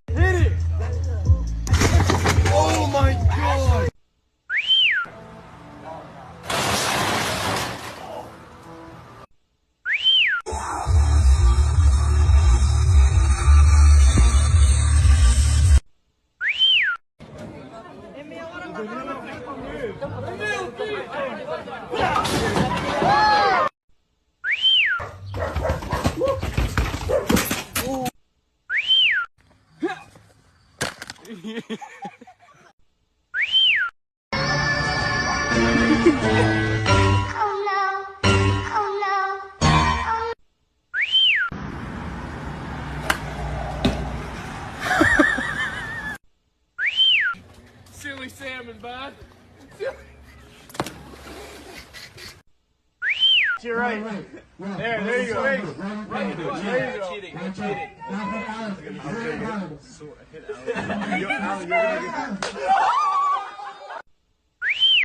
Hit it! Oh my god! Silly salmon, bud. You're right. There you go. Right. There you go. Cheating. Cheating.